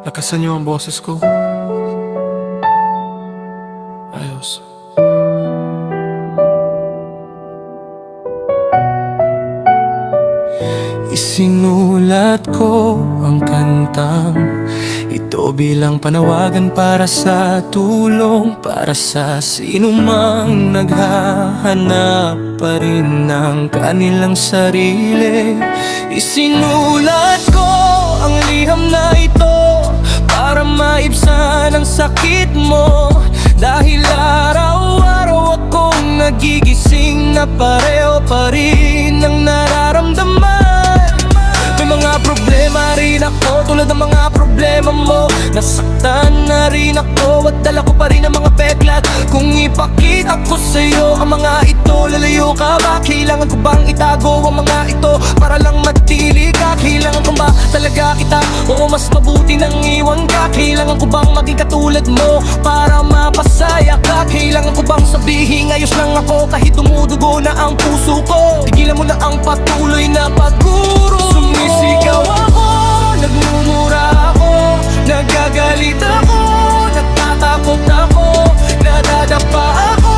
Lakasan niyo ang boses ko. Ayos. Isinulat ko ang kantang ito bilang panawagan para sa tulong, para sa sinumang naghahanap pa rin ng kanilang sarili. Isinulat ko ang liham na ito para maibsan ang sakit mo, dahil araw-araw akong nagigising na pareho pa rin ang nararamdaman. May mga problema rin ako tulad ng mga problema mo. Nasaktan na rin ako at dala ko pa rin ang mga peklat. Kung ipakita ko sa'yo ang mga ito, lalayo ka ba? Kailangan ko bang itago ang mga ito para lang matili ka? Kailangan ko ba talaga kita? Oo, mas mabuti nang iwan ka. Kailangan ko bang maging katulad mo para mapasaya ka? Kailangan ko bang sabihin ayos lang ako kahit dumudugo na ang puso ko? Tigilan mo na ang patuloy na pagguro. Sumisigaw ako, nagmumura ako, nagagalit ako, natatakot ako, nadadapa ako,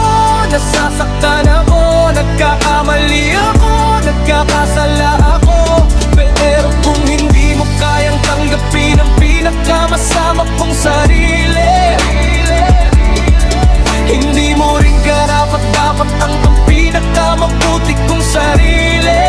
nasasaktan ako, nagkakamali ako, nagkakasala ako. Pero kung hindi mo kayang tanggapin ang pinakamasama kong sarili, hindi mo rin karapat-dapat ang pinakamabuti kong sarili.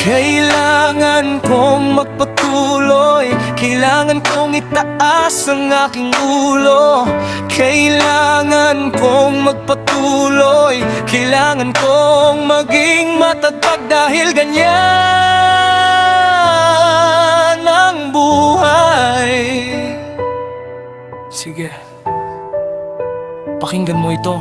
Kailangan kong magpatuloy, kailangan kong itaas ang aking ulo. Kailangan kong magpatuloy, kailangan kong maging matatag dahil ganyan ang buhay. Sige, pakinggan mo ito.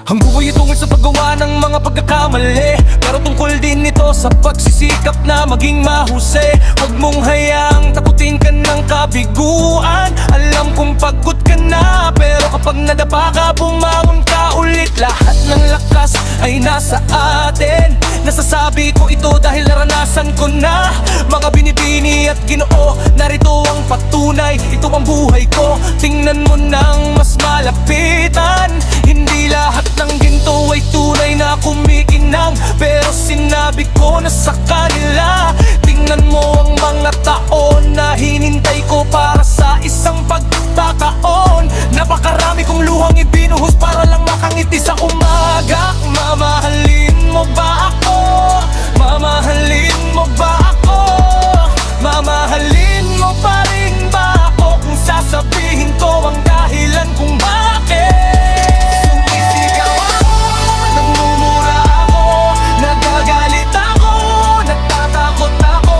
Ang buhay ay tungkol sa paggawa ng mga pagkakamali, pero tungkol din ito sa pagsisikap na maging mahusay. Huwag mong hayaang takutin ka ng kabiguan. Alam kong pagod ka na, pero kapag nadapa ka, bumangon ka ulit. Lahat ng lakas ay nasa atin. Nasasabi ko ito dahil naranasan ko na mga binibini at Ginoo, narito ang patunay. Ito ang buhay ko, tingnan mo nang mas malapitan. Hindi lahat ng ginto ay tunay na kumikinang, pero sinabi ko na sa kanila. Tingnan mo ang mga taon na hinintay ko para sa isang pagkakataon. Napakarami kong luhang ibinuhos para lang makangiti sa umaga. Mamahalin mo ba ako? Mamahalin mo ba ako? Mamahalin mo pa rin ba ako kung sasabihin ko ang dahilan kung bakit? Sumisigaw ako, nagmumura ako, nagagalit ako, natatakot ako,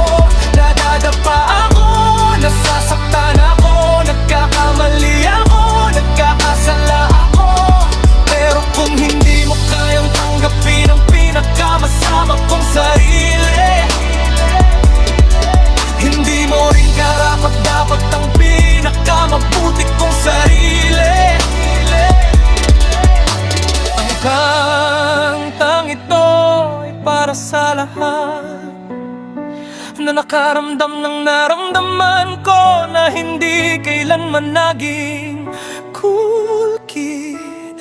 nadadapa ako, nasasaktan ako, nagkakamali ako, nagkakasala ako. Pero kung hindi mo kayang tanggapin ang pinakamasama kong sarili, hindi mo rin karapat-dapat ang pinakamabuti kong sarili. Ang kantang ito ay para sa lahat na nakaramdam ng naramdaman ko, na hindi kailanman naging cool kid.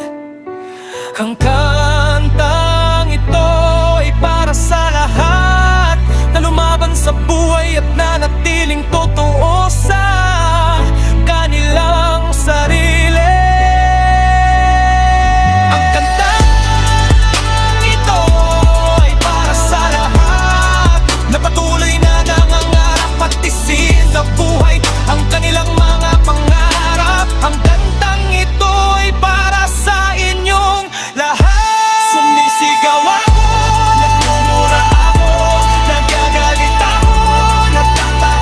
Ang kantang ito ay para sa lahat na lumaban sa buhay at nanatiling totoo sa kanilang sarili. Ang kantang ito ay para sa lahat na patuloy na nangangarap at tisin sa buhay ang kanilang mga pangarap. Ang kantang ito ay para sa inyong lahat. Sumisigaw ako, nagmumura ako, nagagalit ako, natatakot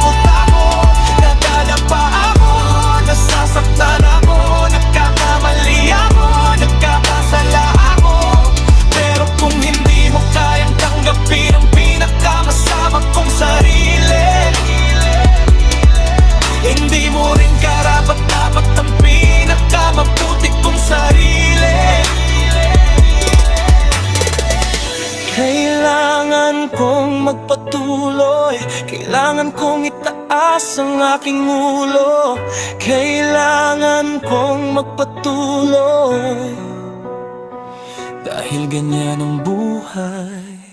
tuloy. Kailangan kong itaas ang aking ulo, kailangan kong magpatuloy. Dahil ganyan ang buhay,